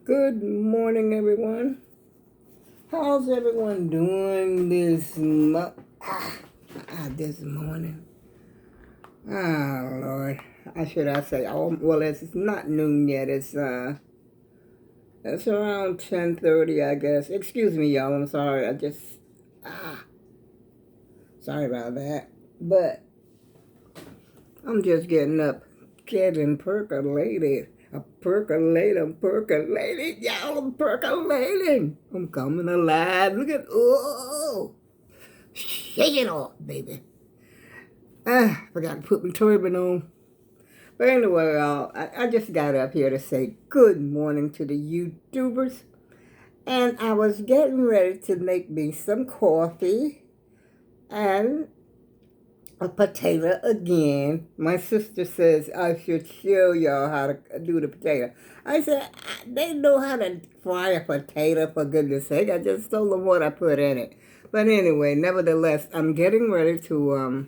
Good morning, everyone. How's everyone doing this morning? Oh, Lord. I say, well, it's not noon yet. It's around 10:30, I guess. Excuse me, y'all. I'm sorry. Sorry about that. But I'm just getting up, getting percolated. I'm percolating, y'all. I'm percolating. I'm coming alive. Shake it off, baby. Forgot to put my turban on. But anyway, y'all, I just got up here to say good morning to the YouTubers. And I was getting ready to make me some coffee and a potato again. My sister says I should show y'all how to do the potato. I said, they know how to fry a potato, for goodness sake. I just told them what I put in it. But anyway, nevertheless, I'm getting ready to,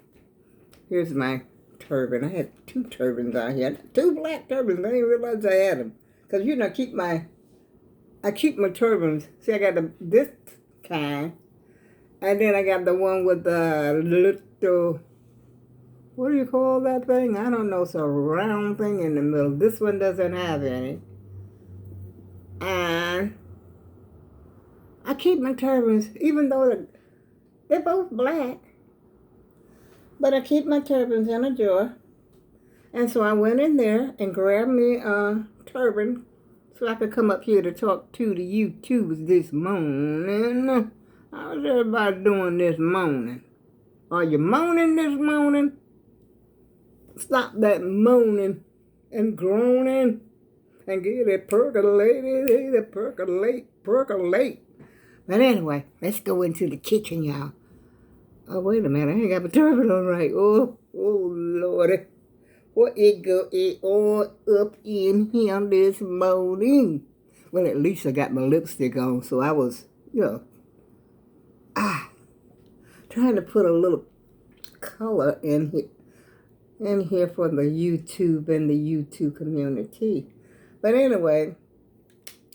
here's my turban. I had two turbans out here. Two black turbans. I didn't realize I had them. Because, I keep my turbans. See, I got this kind. And then I got the one with the little, what do you call that thing? I don't know. It's a round thing in the middle. This one doesn't have any. And I keep my turbans, even though they're both black. But I keep my turbans in a drawer. And so I went in there and grabbed me a turban so I could come up here to talk to the YouTubers this morning. How's everybody doing this morning? Are you moaning this morning? Stop that moaning and groaning and get it percolated, percolate. But anyway, let's go into the kitchen, y'all. Oh, wait a minute, I ain't got my turban on right. Oh, Lordy. What it go all up in here this morning? Well, at least I got my lipstick on, so I was, trying to put a little color in here for the YouTube and the YouTube community. But anyway,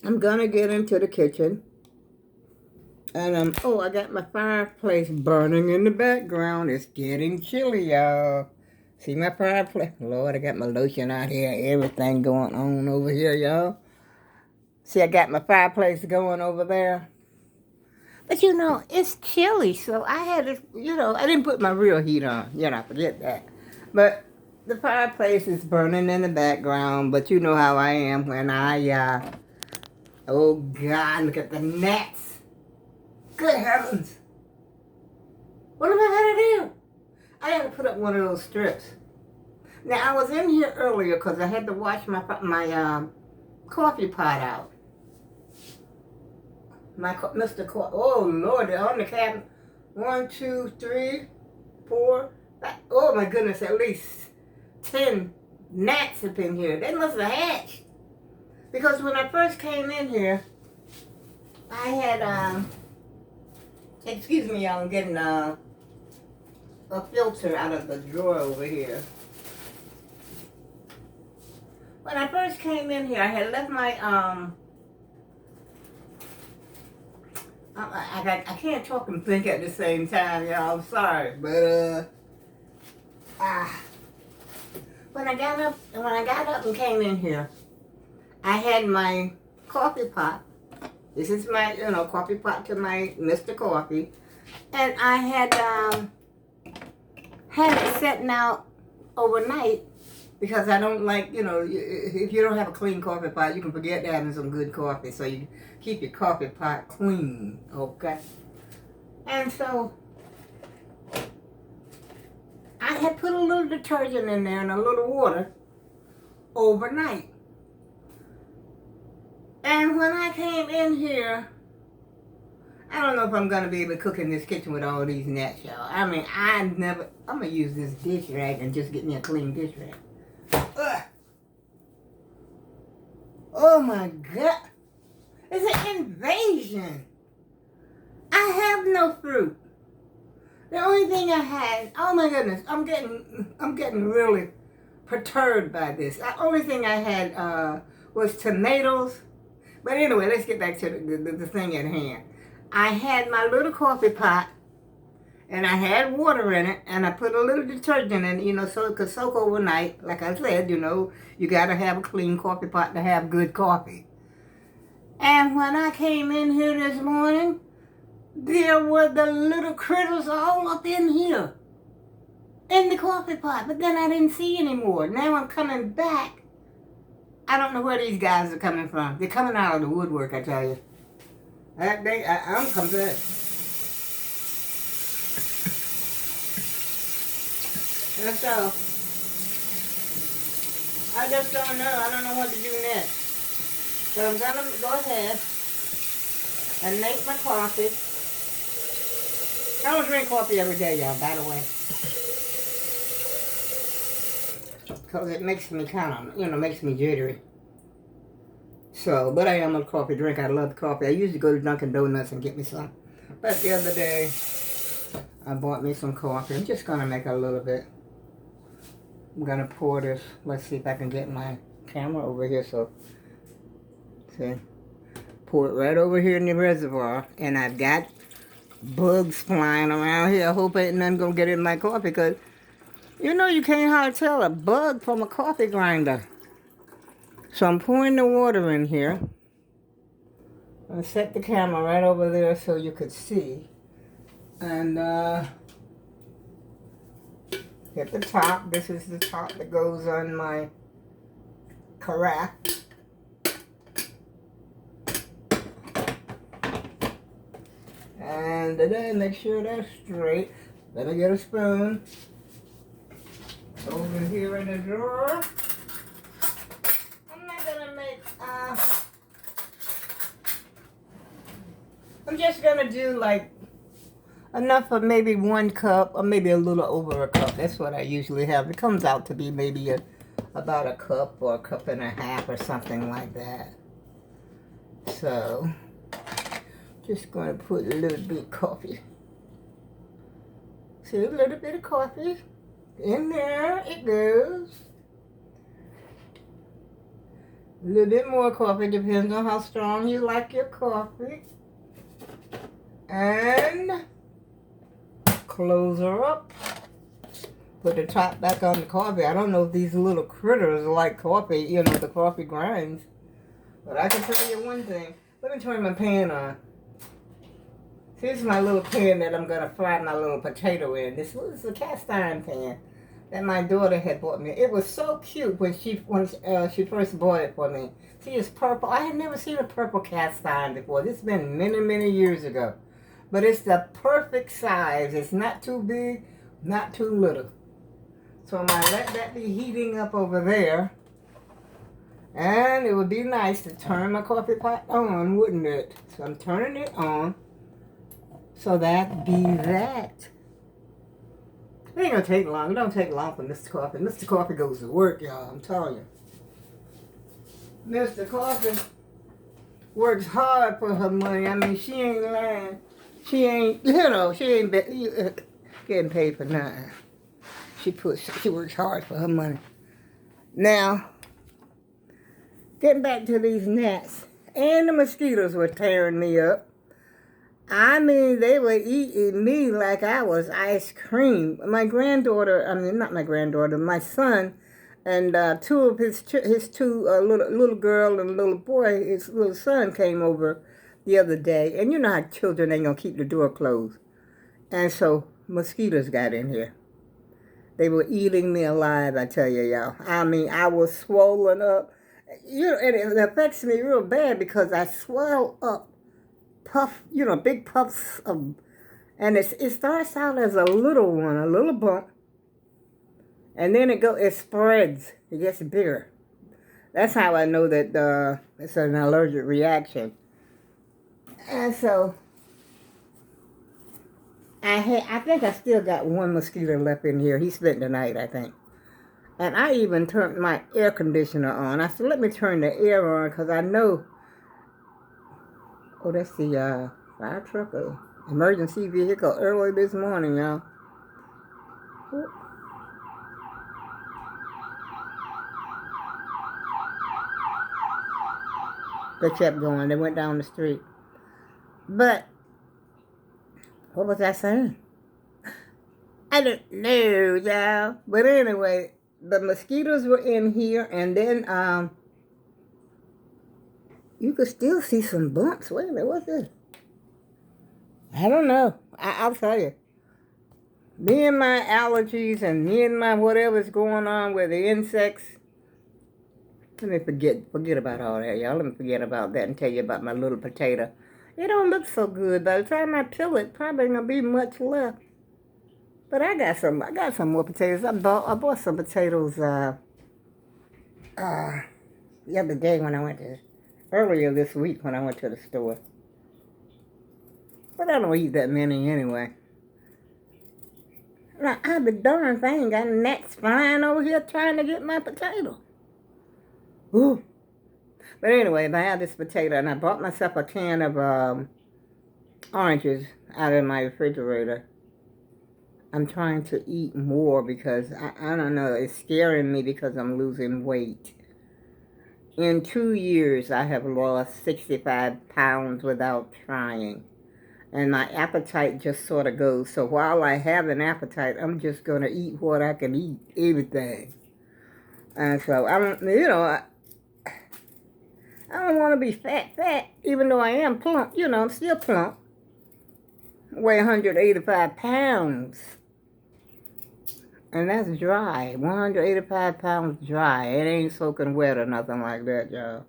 I'm gonna get into the kitchen. And I got my fireplace burning in the background. It's getting chilly, y'all. See my fireplace? Lord, I got my lotion out here. Everything going on over here, y'all. See, I got my fireplace going over there. But it's chilly, so I had to, I didn't put my real heat on. Forget that. But the fireplace is burning in the background, but you know how I am when oh God, look at the gnats. Good heavens. What am I going to do? I had to put up one of those strips. Now, I was in here earlier because I had to wash my coffee pot out. Oh, Lord, they're on the cabinet. 1, 2, 3, 4, 5. Oh, my goodness, at least 10 gnats up in here. They must have hatched. Because when I first came in here, I had, excuse me, y'all, I'm getting a filter out of the drawer over here. When I first came in here, I had left my, I can't talk and think at the same time, y'all. I'm sorry, but when I got up and came in here, I had my coffee pot. This is my, coffee pot to my Mr. Coffee, and I had it sitting out overnight because I don't like, if you don't have a clean coffee pot, you can forget having some good coffee. So you keep your coffee pot clean, okay? And so I had put a little detergent in there and a little water overnight. And when I came in here, I don't know if I'm going to be able to cook in this kitchen with all these gnats, y'all. I mean, I'm going to use this dish rag and just get me a clean dish rag. Ugh. Oh my God. It's an invasion. I have no fruit. The only thing I had, oh my goodness, I'm getting really perturbed by this. The only thing I had was tomatoes. But anyway, let's get back to the thing at hand. I had my little coffee pot, and I had water in it, and I put a little detergent in it, so it could soak overnight. Like I said, you got to have a clean coffee pot to have good coffee. And when I came in here this morning, there were the little critters all up in here, in the coffee pot. But then I didn't see any more. Now I'm coming back. I don't know where these guys are coming from. They're coming out of the woodwork, I tell you. I'm convinced. And so, I just don't know. I don't know what to do next. So I'm going to go ahead and make my coffee. I don't drink coffee every day, y'all, by the way. Because it makes me kind of, makes me jittery. So, but I am a coffee drinker. I love coffee. I usually go to Dunkin' Donuts and get me some. But the other day, I bought me some coffee. I'm just going to make a little bit. I'm going to pour this. Let's see if I can get my camera over here. So, see. Pour it right over here in the reservoir. And I've got bugs flying around here. I hope ain't nothing going to get in my coffee. Because, you can't hardly tell a bug from a coffee grinder. So I'm pouring the water in here. I set the camera right over there so you could see. And hit the top. This is the top that goes on my carafe. And then make sure that's straight. Let me get a spoon. Over here in the drawer. I'm just gonna do like enough for maybe 1 cup or maybe a little over a cup. That's what I usually have. It comes out to be maybe about a cup or a cup and a half or something like that. So just gonna put a little bit of coffee. See, a little bit of coffee in there. It goes. A little bit more coffee, depends on how strong you like your coffee. And close her up. Put the top back on the coffee. I don't know if these little critters like coffee, the coffee grinds. But I can tell you one thing. Let me turn my pan on. Here's my little pan that I'm going to fry my little potato in. This was a cast iron pan that my daughter had bought me. It was so cute when she first bought it for me. See, it's purple. I had never seen a purple cast iron before. This has been many, many years ago. But it's the perfect size. It's not too big, not too little. So I'm going to let that be heating up over there. And it would be nice to turn my coffee pot on, wouldn't it? So I'm turning it on. So that be that. It ain't going to take long. It don't take long for Mr. Coffee. Mr. Coffee goes to work, y'all. I'm telling you. Mr. Coffee works hard for her money. I mean, she ain't lying. She ain't, she ain't getting paid for nothing. She works hard for her money. Now, getting back to these gnats, and the mosquitoes were tearing me up. I mean, they were eating me like I was ice cream. My granddaughter, not my granddaughter, my son, and two of his two little girl and little boy, his little son came over the other day. And you know how children ain't going to keep the door closed. And so mosquitoes got in here. They were eating me alive, I tell you, y'all. I mean, I was swollen up. And it affects me real bad because I swell up. Big puffs of, and it starts out as a little one, a little bump, and then it spreads, it gets bigger. That's how I know that it's an allergic reaction. And so, I think I still got one mosquito left in here. He spent the night, I think. And I even turned my air conditioner on. I said, let me turn the air on, because I know. Oh, that's the fire truck, emergency vehicle early this morning, y'all. They kept going. They went down the street. But, what was I saying? I don't know, y'all. But anyway, the mosquitoes were in here, and then, you could still see some bumps. Wait a minute, what's this? I don't know. I'll tell you. Me and my allergies and me and my whatever's going on with the insects. Let me forget about all that, y'all. Let me forget about that and tell you about my little potato. It don't look so good. By the time I peel it, probably ain't gonna be much left. But I got some more potatoes. I bought some potatoes the other day earlier this week when I went to the store. But I don't eat that many anyway. Now, I be darned thing got gnats flying over here trying to get my potato. Ooh. But anyway, I had this potato, and I bought myself a can of oranges out of my refrigerator. I'm trying to eat more because, I don't know, it's scaring me because I'm losing weight. In 2 years, I have lost 65 pounds without trying. And my appetite just sort of goes. So while I have an appetite, I'm just going to eat what I can eat, everything. And so, I don't want to be fat, even though I am plump. I'm still plump. Weigh 185 pounds. And that's dry. 185 pounds dry. It ain't soaking wet or nothing like that, y'all.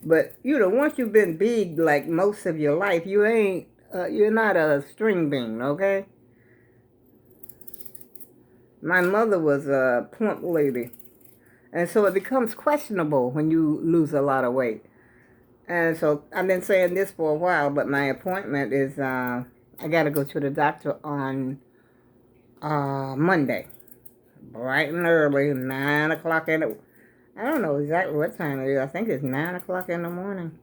But, once you've been big like most of your life, you're not a string bean, okay? My mother was a plump lady. And so it becomes questionable when you lose a lot of weight. And so I've been saying this for a while, but my appointment is, I got to go to the doctor on Monday. Bright and early, 9 o'clock I don't know exactly what time it is. I think it's 9 o'clock in the morning.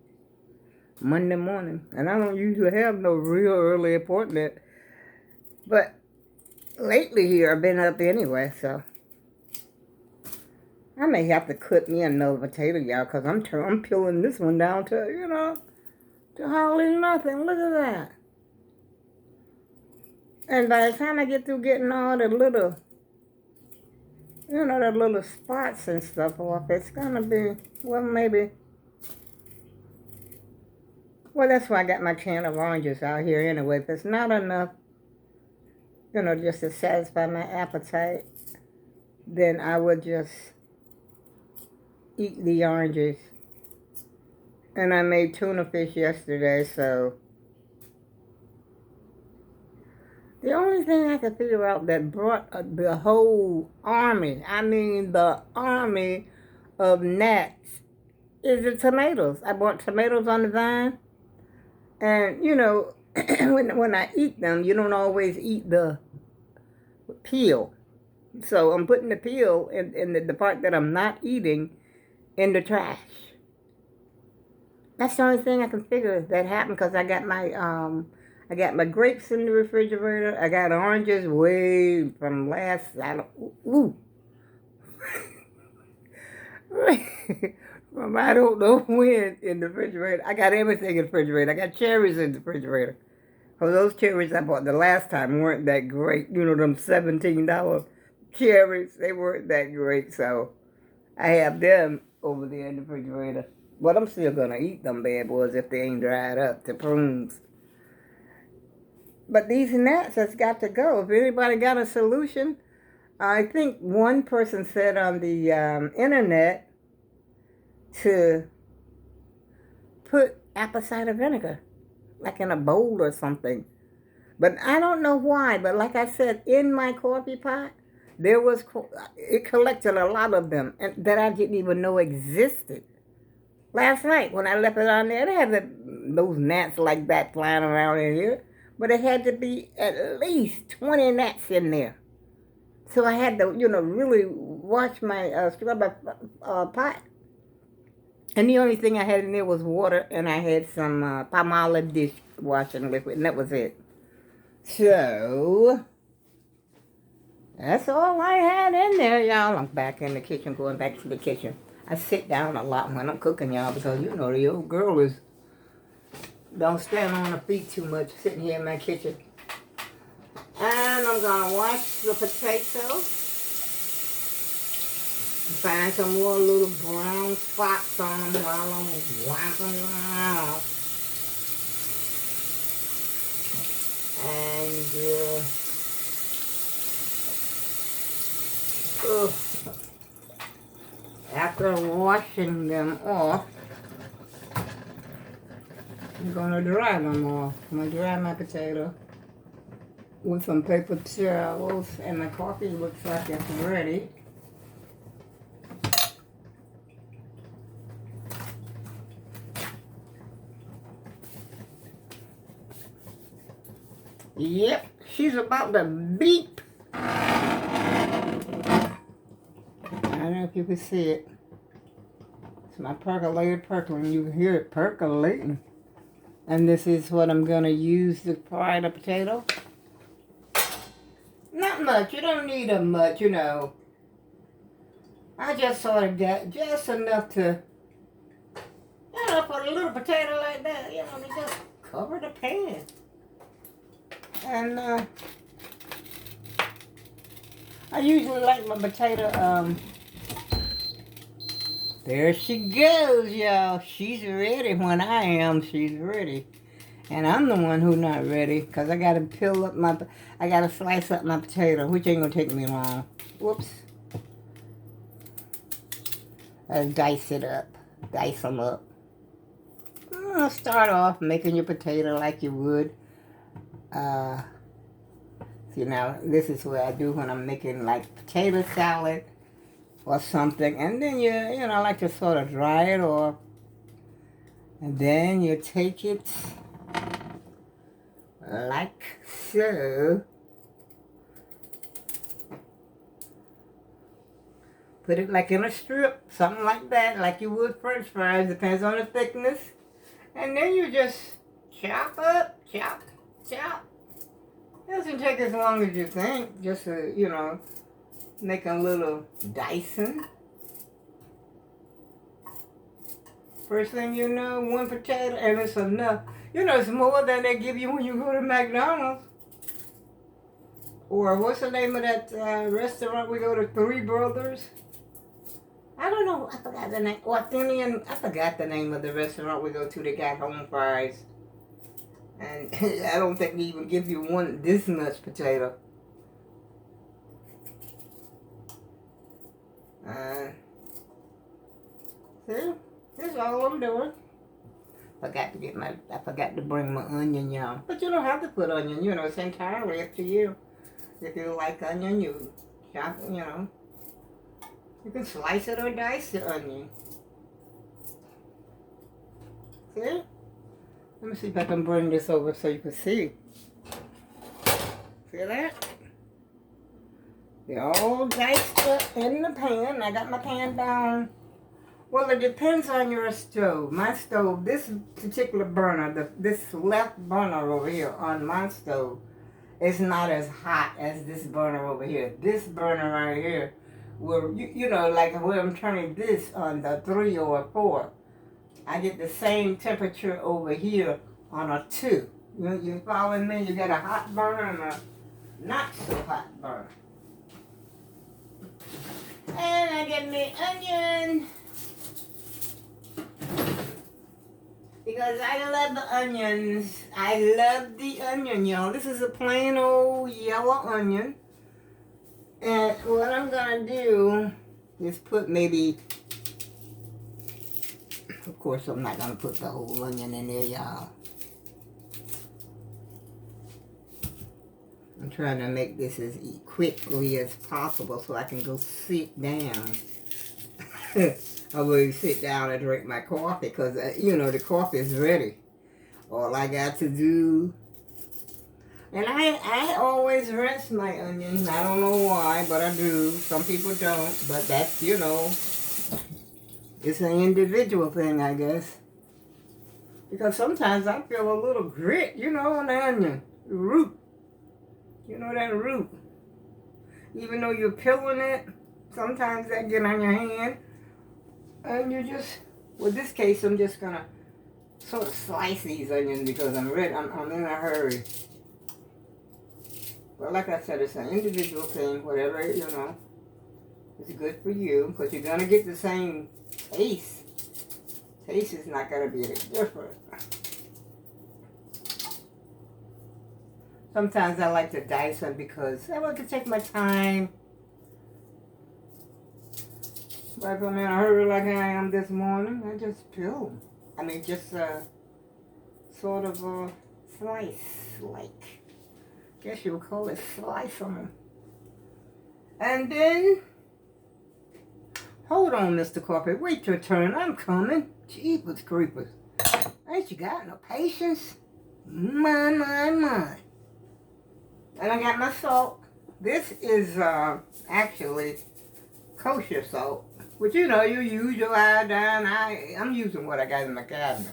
Monday morning. And I don't usually have no real early appointment. But lately here, I've been up anyway, so I may have to cut me another potato, y'all, because I'm peeling this one down to, to hardly nothing. Look at that. And by the time I get through getting all the little, the little spots and stuff off, it's going to be, well, maybe. Well, that's why I got my can of oranges out here anyway. If it's not enough, just to satisfy my appetite, then I would just eat the oranges. And I made tuna fish yesterday, so the only thing I could figure out that brought the whole army, the army of gnats, is the tomatoes. I bought tomatoes on the vine. And, when I eat them, you don't always eat the peel. So I'm putting the peel in the part that I'm not eating in the trash. That's the only thing I can figure that happened because I got my grapes in the refrigerator. I got oranges way from I don't know when in the refrigerator. I got everything in the refrigerator. I got cherries in the refrigerator. Well, those cherries I bought the last time weren't that great. Them $17 cherries, they weren't that great. So I have them over there in the refrigerator. But I'm still going to eat them bad boys if they ain't dried up, the prunes. But these gnats has got to go. If anybody got a solution, I think one person said on the internet to put apple cider vinegar, like in a bowl or something. But I don't know why. But like I said, in my coffee pot, it collected a lot of them that I didn't even know existed. Last night, when I left it on there, they had those gnats like that flying around in here. But it had to be at least 20 gnats in there. So I had to, really wash my scrub pot. And the only thing I had in there was water, and I had some Palmolive dishwashing liquid, and that was it. So, that's all I had in there, y'all. I'm back in the kitchen, going back to the kitchen. I sit down a lot when I'm cooking, y'all, because you know the old girl is don't stand on her feet too much sitting here in my kitchen. And I'm gonna wash the potatoes. Find some more little brown spots on them while I'm wiping them out. And after washing them off, I'm gonna dry them off. I'm gonna dry my potato with some paper towels, and my coffee looks like it's ready. Yep, she's about to beep. I don't know if you can see it. It's my percolator percolating. You can hear it percolating. And this is what I'm going to use to fry the potato. Not much. You don't need a much, you know. I just sort of got just enough to, you know, for a little potato like that, you know, to just cover the pan. And I usually like my potato, there she goes, y'all. She's ready when I am. She's ready. And I'm the one who's not ready, because I got to I got to slice up my potato, which ain't going to take me long. Whoops. Dice it up. Dice them up. Start off making your potato like you would. See, now, this is what I do when I'm making, like, potato salad or something. And then you know, I like to sort of dry it off. And then you take it like so. Put it like in a strip, something like that, like you would French fries, depends on the thickness. And then you just chop up, chop, chop. It doesn't take as long as you think, just to, you know, make a little dicing. First thing you know, one potato, and it's enough. You know, it's more than they give you when you go to McDonald's. Or what's the name of that restaurant we go to, Three Brothers? I don't know, I forgot the name. Athenian, I forgot the name of the restaurant we go to. They got home fries. And I don't think they even give you this much potato. See? That's all I'm doing. I forgot to bring my onion, y'all. But you don't have to put onion, you know, it's entirely up to you. If you like onion, you chop, you know. You can slice it or dice the onion. See? Let me see if I can bring this over so you can see. See that? They're all diced up in the pan. I got my pan down. Well, it depends on your stove. My stove, this particular burner, this left burner over here on my stove, is not as hot as this burner over here. This burner right here, where you know, like where I'm turning this on the 3 or 4, I get the same temperature over here on a 2. You following me? You got a hot burner and a not so hot burner. And I get me onion. Because I love the onions. I love the onion, y'all. This is a plain old yellow onion. And what I'm going to do is put maybe, of course I'm not going to put the whole onion in there, y'all. I'm trying to make this as quickly as possible so I can go sit down. I will sit down and drink my coffee because, you know, the coffee is ready. All I got to do, and I always rinse my onions. I don't know why, but I do. Some people don't, but that's, you know, it's an individual thing, I guess. Because sometimes I feel a little grit, you know, on the onion. The root. You know that root. Even though you're peeling it, sometimes that get on your hand. And you just, with this case, I'm just gonna sort of slice these onions because I'm ready. I'm in a hurry. But like I said, it's an individual thing. Whatever, you know, is good for you because you're gonna get the same taste. Taste is not gonna be any different. Sometimes I like to dice them because I want to take my time. But if I'm in a hurry like I am this morning, I just peel. I mean, just sort of slice, like, guess you would call it slice them. And then, hold on, Mr. Coffee, wait your turn, I'm coming. Jeepers creepers. Ain't you got no patience? My. And I got my salt. This is actually kosher salt. Which, you know, you use your iodine. I'm using what I got in my cabinet.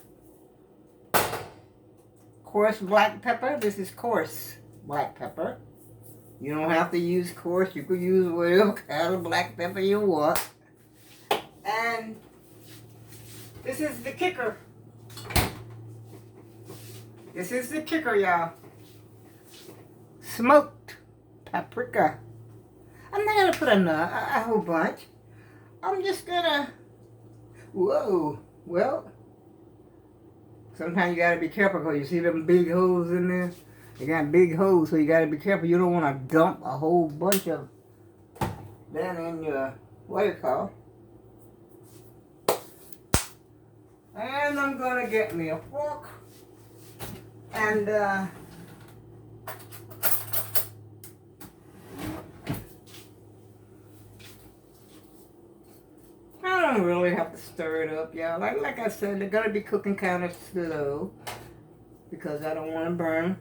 Coarse black pepper. This is coarse black pepper. You don't have to use coarse. You could use whatever kind of black pepper you want. And this is the kicker. This is the kicker, y'all. Smoked paprika. I'm not going to put a whole bunch. I'm just going to... Whoa. Well, sometimes you got to be careful because you see them big holes in there. They got big holes, so you got to be careful. You don't want to dump a whole bunch of that in your, what do you call? And I'm going to get me a fork. And, I don't really have to stir it up, y'all. Like I said, they're going to be cooking kind of slow because I don't want to burn.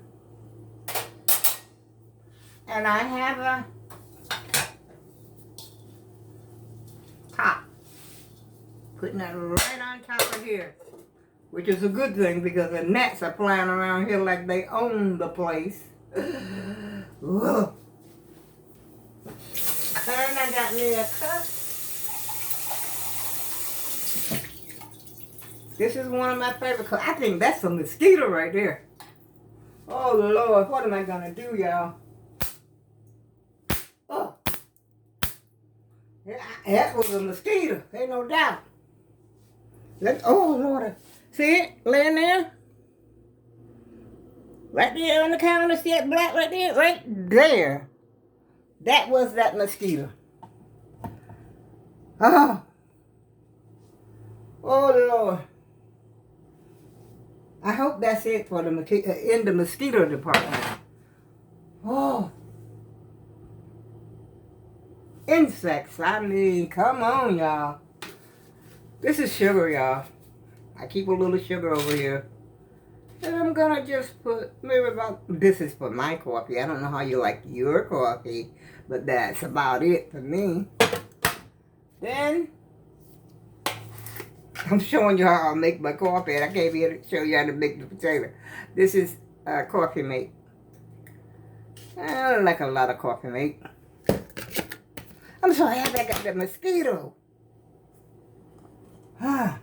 And I have a top. Putting that right on top of here. Which is a good thing because the gnats are flying around here like they own the place. Whoa. And I got me a cup. This is one of my favorite cups. I think that's a mosquito right there. Oh, Lord. What am I going to do, y'all? Oh. Yeah, that was a mosquito. Ain't no doubt. Oh, Lord. See it? Laying there? Right there on the counter. See that black right there? Right there. That was that mosquito. Oh. Oh, Lord. I hope that's it for the in the mosquito department. Oh. Insects. I mean, come on, y'all. This is sugar, y'all. I keep a little sugar over here. And I'm going to just put maybe about, this is for my coffee. I don't know how you like your coffee, but that's about it for me. Then, I'm showing you how I make my coffee, and I came here to show you how to make the potato. This is coffee mate. I don't like a lot of coffee mate. I'm so happy I got that mosquito. Ah.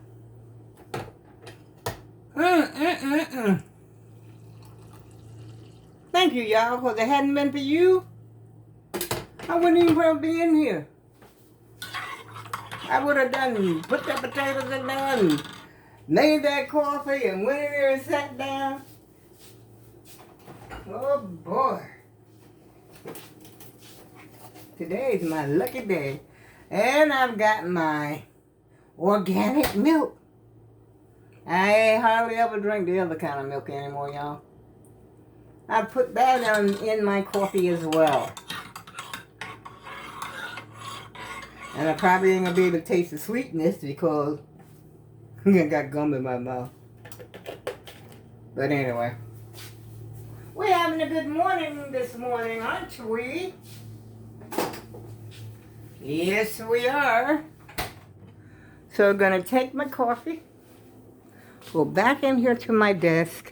Thank you, y'all, because if it hadn't been for you, I wouldn't even probably be in here. I would have put the potatoes in there and made that coffee and went in there and sat down. Oh, boy. Today is my lucky day. And I've got my organic milk. I hardly ever drink the other kind of milk anymore, y'all. I put that in my coffee as well. And I probably ain't going to be able to taste the sweetness because I got gum in my mouth. But anyway. We're having a good morning this morning, aren't we? Yes, we are. So I'm going to take my coffee. Go back in here to my desk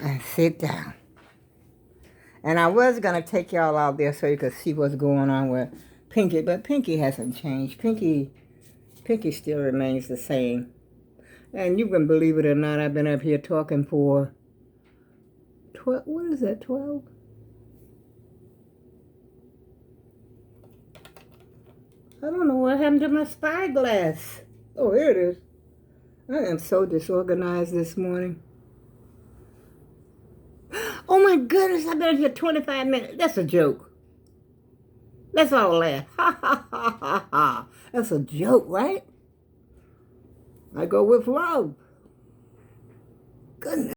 and sit down. And I was going to take y'all out there so you could see what's going on with Pinky, but Pinky hasn't changed. Pinky Pinky still remains the same. And you can believe it or not, I've been up here talking for 12, what is that, 12? I don't know what happened to my spyglass. Oh, here it is. I am so disorganized this morning. Oh my goodness, I've been here 25 minutes. That's a joke. Let's all laugh. Ha ha ha ha ha. That's a joke, right? I go with love. Goodness.